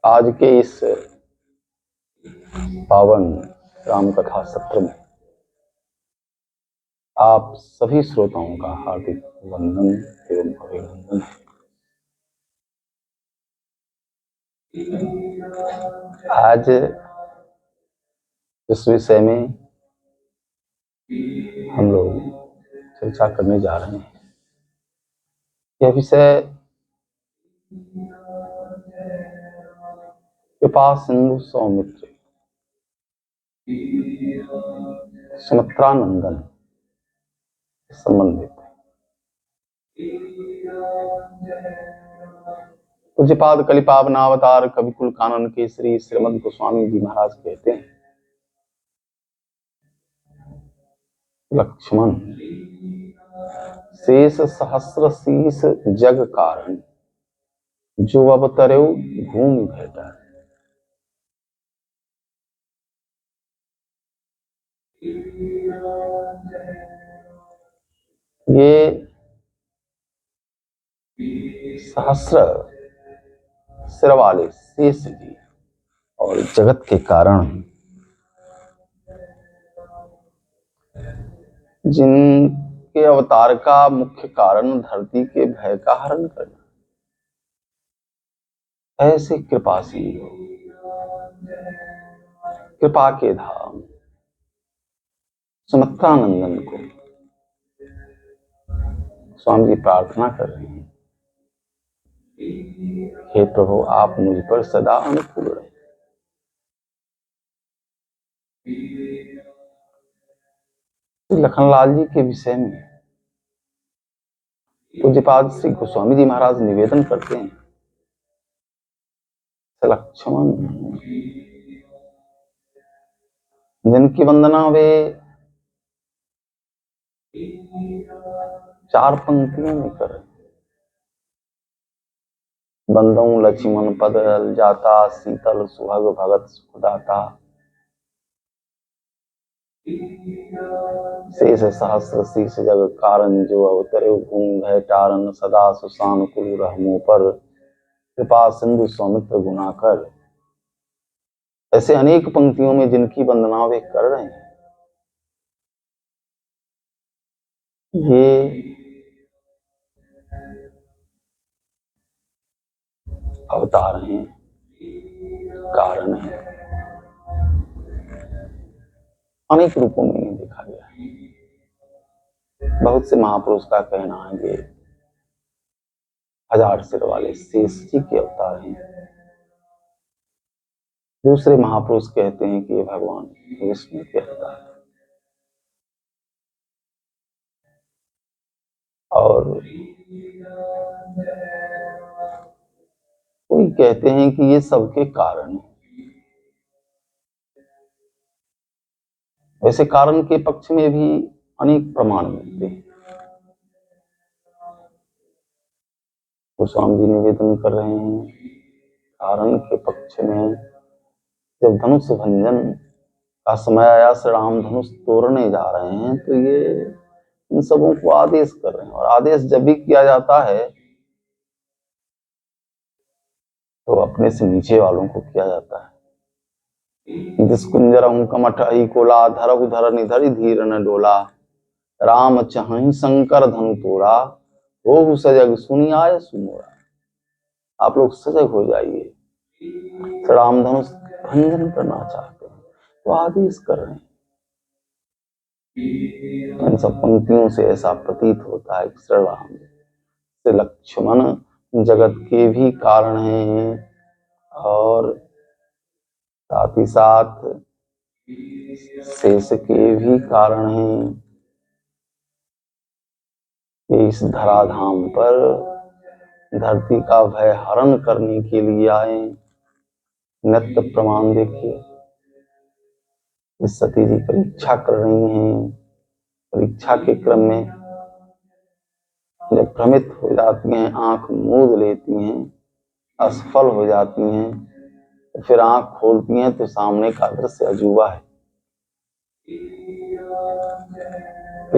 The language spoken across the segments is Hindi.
आज के इस पावन राम कथा सत्र में आप सभी श्रोताओं का हार्दिक वंदन एवं अभिनंदन है। आज इस विषय में हम लोग चर्चा करने जा रहे हैं। यह विषय कृपा सिंधु सौमित्र सुमित्रानंदन संबंधित है। पूज्यपाद कलिपावनावतार कविकुल कानन केसरी श्रीमद गोस्वामी जी महाराज कहते हैं, लक्ष्मण शेष सहस्र शीस जग कारण जो अवतरे भूमि भेटा। ये सहस्र सिर वाले शेष जी और जगत के कारण, जिनके अवतार का मुख्य कारण धरती के भय का हरण करना, ऐसे कृपा सिंधु कृपा के धाम सुमित्रानंदन को स्वामी जी प्रार्थना कर रहे हैं, हे प्रभु आप मुझ पर सदा अनुकूल रहे। लखनलाल जी के विषय में पूज्यपाद श्री गोस्वामी जी महाराज निवेदन करते हैं, लक्ष्मण जिनकी वंदना वे 4 पंक्तियों में कर, बंदों लक्ष्मण पद जाता शीतल सुहाग भगत सुखदाता शेष सहस्र शीस जग कारण जो अवतरे भूमि भय टारन सदा सुशानुकूल रहमों पर कृपा सिंधु सौमित्र गुणाकर। ऐसे अनेक पंक्तियों में जिनकी वंदना वे कर रहे हैं, ये अवतार हैं, कारण है। अनेक रूपों में इन्हें देखा गया है। बहुत से महापुरुष का कहना है कि 1000 सिर वाले शेष जी के अवतार हैं। दूसरे महापुरुष कहते हैं कि भगवान विष्णु के अवतार हैं। और कोई कहते हैं कि ये सबके कारण है। वैसे कारण के पक्ष में भी अनेक प्रमाण मिलते हैं। गोस्वामी जी निवेदन कर रहे हैं, कारण के पक्ष में जब धनुष भंजन का समय आया, श्री राम धनुष तोड़ने जा रहे हैं, तो ये इन सबों को आदेश कर रहे हैं। और आदेश जब भी किया जाता है तो अपने से नीचे वालों को किया जाता है। जिस कुंजर कमठ अहि कोला धरहु धर निधरि धीर न डोला राम चाहि शंकर धनु तोड़ा हो सजग सुनी आय सुमोरा। आप लोग सजग हो जाइए, राम धनुष भंजन करना चाहते हैं तो आदेश कर रहे हैं। इन सब पंक्तियों से ऐसा प्रतीत होता है कि श्री राम से लक्ष्मण जगत के भी कारण हैं और साथ ही साथ शेष के भी कारण हैं। ये इस धराधाम पर धरती का भय हरण करने के लिए आए। नित्य प्रमाण देखिए, इस सती जी परीक्षा कर रही हैं। परीक्षा के क्रम में जब भ्रमित हो जाती हैं, आंख मूंद लेती हैं, असफल हो जाती हैं, तो फिर आंख खोलती हैं तो सामने का दृश्य अजूबा है।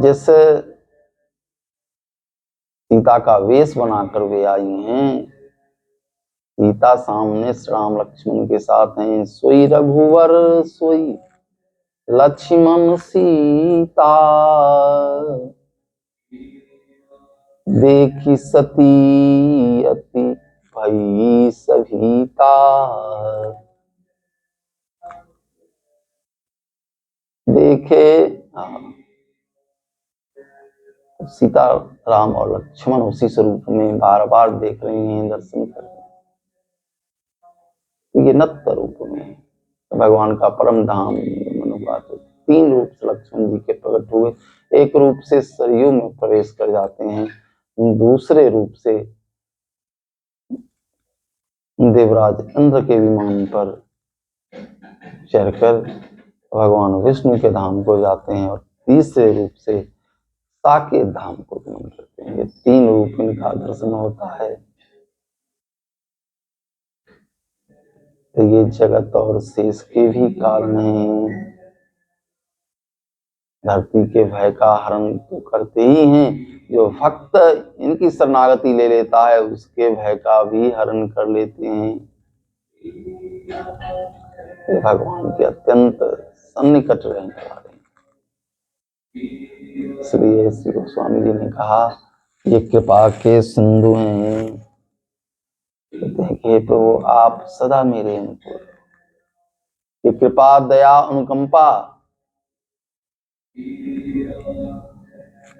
जैसे सीता का वेश बनाकर वे आई हैं, सीता सामने श्री राम लक्ष्मण के साथ हैं। सोई रघुवर सोई लक्ष्मण सीता, देखी सती अति भई सभीता। देखे सीता राम और लक्ष्मण उसी स्वरूप में बार बार देख रहे हैं, दर्शन कर रहे हैं। तो ये नत्त रूप में भगवान का परम धाम मनुबात। तीन रूप से लक्ष्मण जी के प्रकट हुए। एक रूप से सरयू में प्रवेश कर जाते हैं, दूसरे रूप से देवराज इंद्र के विमान पर चढ़कर भगवान विष्णु के धाम को जाते हैं, और तीसरे रूप से साकेत धाम को गमन करते हैं। ये तीन रूप इनका दर्शन होता है। तो ये जगत और शेष के भी कारण हैं। धरती के भय का हरण तो करते ही हैं, जो भक्त इनकी शरणागति ले लेता है उसके भय का भी हरण कर लेते हैं। भगवान के अत्यंत सन्निकट रहने वाले। इसलिए श्री गोस्वामी जी ने कहा ये कृपा के सिंधु हैं। कहते हैं कि प्रभु आप सदा मेरे अनुकूल। ये कृपा दया अनुकंपा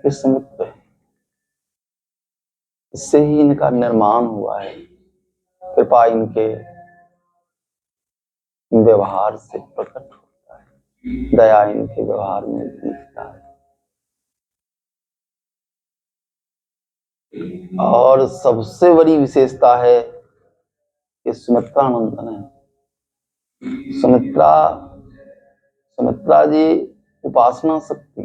इस समुद्र है, इससे ही इनका निर्माण हुआ है। कृपा इनके व्यवहार से प्रकट होता है, दया इनके व्यवहार में दिखता है। और सबसे बड़ी विशेषता है कि सुमित्रा नंदन है। सुमित्रा जी उपासना शक्ति।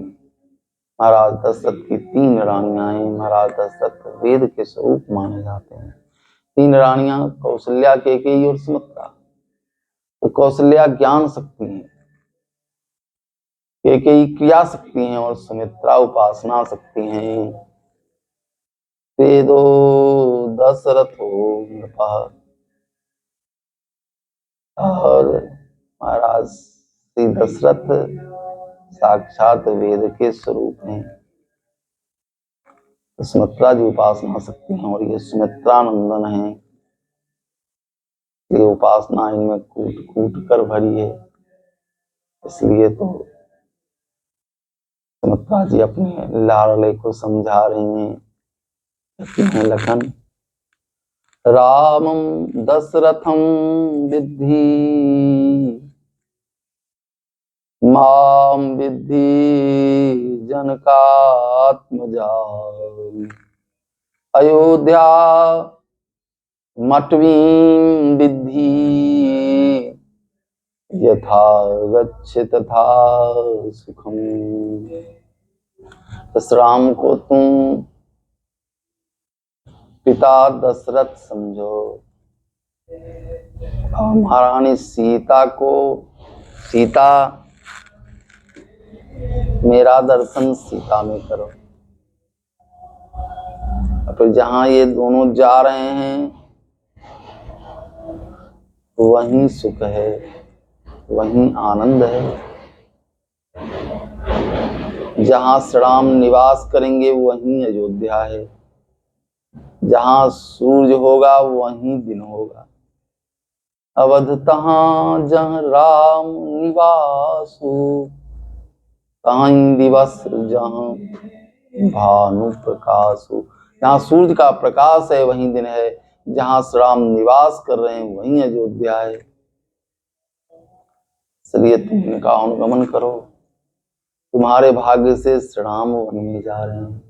महाराज दशरथ की तीन रानियां हैं। महाराज दशरथ वेद के स्वरूप माने जाते हैं। तीन रानियां कौशल्या, कैकेयी और सुमित्रा। तो कौशल्या ज्ञान शक्ति है, कैकेयी क्रिया शक्ति हैं, और सुमित्रा उपासना शक्ति हैं। वेदो दशरथो नृपः, और महाराज श्री दशरथ साक्षात वेद के स्वरूप हैं। तो सुमित्रा जी उपासना शक्ति हैं, और ये सुमित्रा नंदन है। ये उपासना इनमें कूट कूट कर भरी है। इसलिए तो सुमित्रा जी अपने लाडले को समझा रही हैं। लखन रामं दशरथं विद्धि मां विद्धि जनकात्मजा, अयोध्या मटवीं विद्धि यथा गच्छ तथा सुखम। इस राम को तुम पिता दशरथ समझो, और महारानी सीता को, सीता मेरा दर्शन सीता में करो। फिर जहां ये दोनों जा रहे हैं वहीं सुख है, वहीं आनंद है। जहां श्री राम निवास करेंगे वहीं अयोध्या है। जहां सूरज होगा वहीं दिन होगा। अवध तहां जहाँ राम निवासु, ताहीं दिवस जहाँ भानु प्रकाशु। जहाँ सूर्य का प्रकाश है वहीं दिन है। जहाँ श्री राम निवास कर रहे हैं वहीं अयोध्या है। इसलिए तुम इनका अनुगमन करो। तुम्हारे भाग्य से श्री राम वन में जा रहे हैं।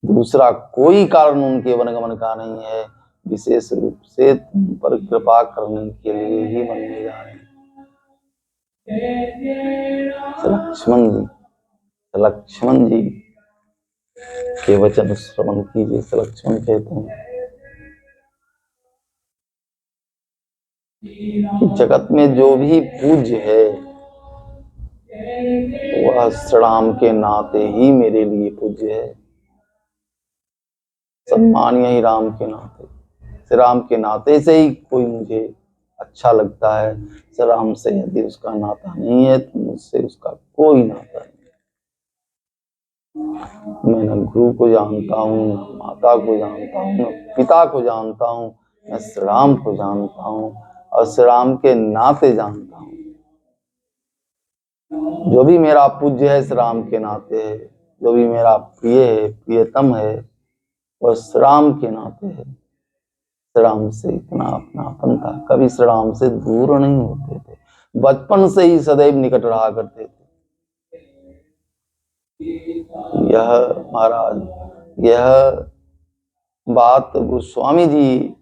दूसरा कोई कारण उनके वनगमन का नहीं है, विशेष रूप से तुम पर कृपा करने के लिए ही वन में जा रहे हैं। लक्ष्मण जी के वचन श्रवण कीजिए। लक्ष्मण कहते हैं जगत में जो भी पूज्य है वह श्री राम के नाते ही मेरे लिए पूज्य है। सम्मान यही राम के नाते। श्री राम के नाते से ही कोई मुझे अच्छा लगता है। श्री राम से यदि उसका नाता नहीं है तो मुझसे उसका कोई नाता नहीं। मैं न गुरु को जानता हूँ, न माता को जानता हूँ, न पिता को जानता हूँ, मैं श्री राम को जानता हूँ और श्री राम के नाते जानता हूँ। जो भी मेरा पूज्य है श्री राम के नाते है, जो भी मेरा प्रिय है, प्रियतम है, वह श्री राम के नाते है। श्री राम से इतना अपनापन था, कभी श्री राम से दूर नहीं होते थे, बचपन से ही सदैव निकट रहा करते थे। यह महाराज, यह बात गोस्वामी जी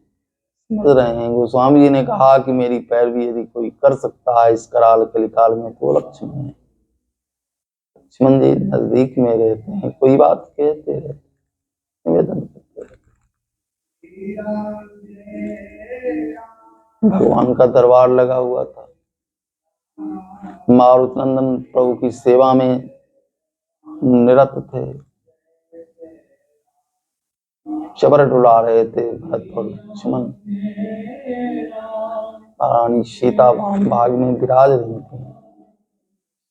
समझ रहे हैं। गोस्वामी जी ने कहा कि मेरी पैरवी यदि कोई कर सकता है इस कराल कलिकाल में तो लक्ष्मण है। लक्ष्मण जी नजदीक में रहते हैं, कोई बात कहते रहते, निवेदन करते रहते। भगवान का दरबार लगा हुआ था, मारुत नंदन प्रभु की सेवा में निरत थे, चबर डुला रहे थे भरत और लक्ष्मण। रानी सीता वाम भाग में विराज रही थी।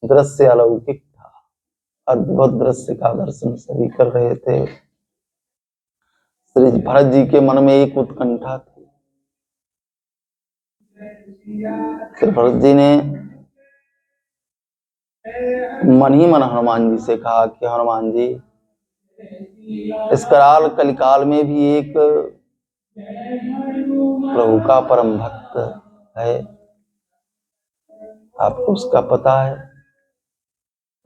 दृश्य अलौकिक था, अद्भुत दृश्य का दर्शन सभी कर रहे थे। श्री भरत जी के मन में एक उत्कंठा थी। श्री भरत जी ने मन ही मन हनुमान जी से कहा कि हनुमान जी, इस कराल कलिकाल में भी एक प्रभु का परम भक्त है, आपको उसका पता है?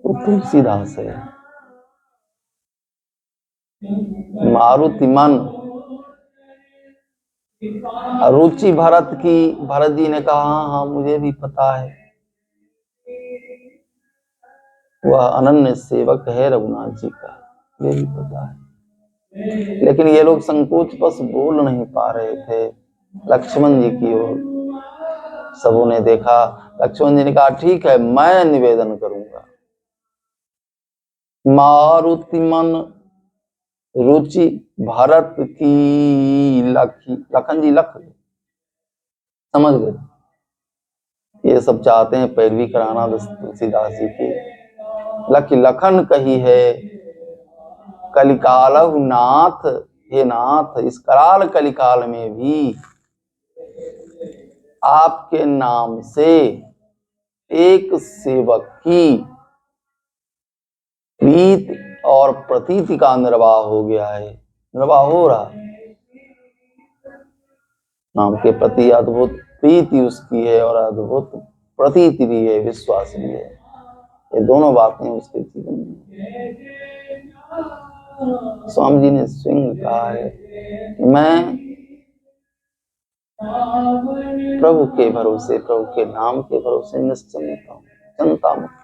वो तुलसीदास है। मारुति मन रुचि भरत की। भरत जी ने कहा हाँ हाँ मुझे भी पता है, वह अनन्य सेवक है रघुनाथ जी का, ये भी पता है। लेकिन ये लोग संकोच बस बोल नहीं पा रहे थे लक्ष्मण जी की ओर। सबों ने देखा, लक्ष्मण जी ने कहा ठीक है मैं निवेदन करूंगा। मारुति मन रुचि भरत की लखी, लखन जी लख समझ गए। ये सब चाहते हैं पैरवी कराना तुलसीदास जी की। लखी लखन कही है कलिकाल नाथ, हे नाथ इस कराल कलिकाल में भी आपके नाम से एक सेवक की प्रीति और प्रतीति का निर्वाह हो गया है, निर्वाह हो रहा। नाम के प्रति अद्भुत प्रीति उसकी है और अद्भुत प्रतीति भी है, विश्वास भी है। ये दोनों बातें उसके जीवन में। स्वामी जी ने स्वयं कहा है कि मैं प्रभु के भरोसे, प्रभु के नाम के भरोसे निश्चिंत हूँ, चिंता मुक्त हूँ।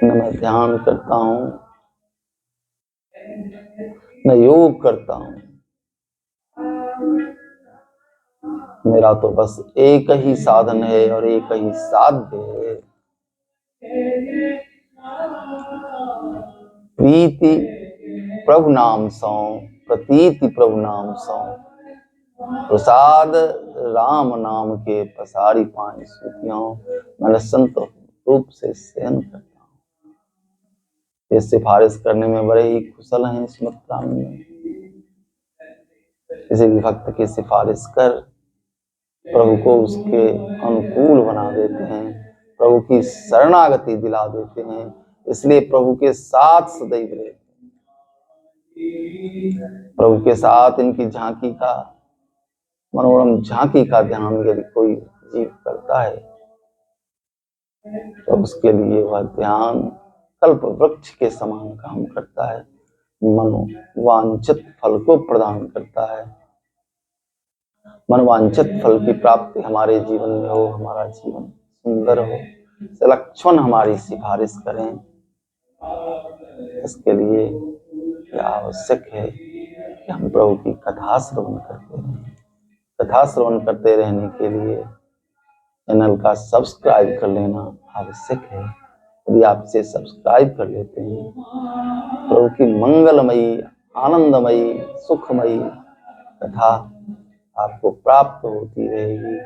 न मैं ध्यान करता हूँ, न योग करता हूँ, मेरा तो बस एक ही साधन है और एक ही साध्य है, प्रीति प्रभु नाम सौ, प्रतीति प्रभु नाम सौ, प्रसाद राम नाम के पसारी पानी सूतियों, मैं संत रूप से सहन करता हूँ। ये सिफारिश करने में बड़े ही कुशल हैं स्मृत राम में। किसी भी भक्त की सिफारिश कर प्रभु को उसके अनुकूल बना देते हैं, प्रभु की शरणागति दिला देते हैं। इसलिए प्रभु के साथ सदैव रहते हैं। प्रभु के साथ इनकी झांकी का, मनोरम झांकी का ध्यान यदि कोई जीव करता है तो उसके लिए वह ध्यान कल्प वृक्ष के समान काम करता है, मनोवांछित फल को प्रदान करता है। मनोवांछित फल की प्राप्ति हमारे जीवन में हो, हमारा जीवन सुंदर हो, लक्ष्मण हमारी सिफारिश करें। इसके लिए आवश्यक है कि हम प्रभु की कथा श्रवण करते रहें। कथा श्रवण करते रहने के लिए चैनल का सब्सक्राइब कर लेना आवश्यक है। यदि आप इसे सब्सक्राइब कर लेते हैं, प्रभु की मंगलमयी आनंदमयी सुखमयी तथा आपको प्राप्त होती रहेगी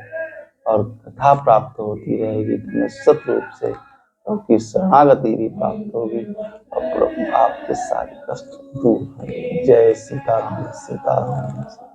और कथा प्राप्त होती रहेगी तो निश्चित रूप से आपकी शरणागति भी प्राप्त होगी और आपके सारे कष्ट दूर होंगे। जय सीताराम सीताराम।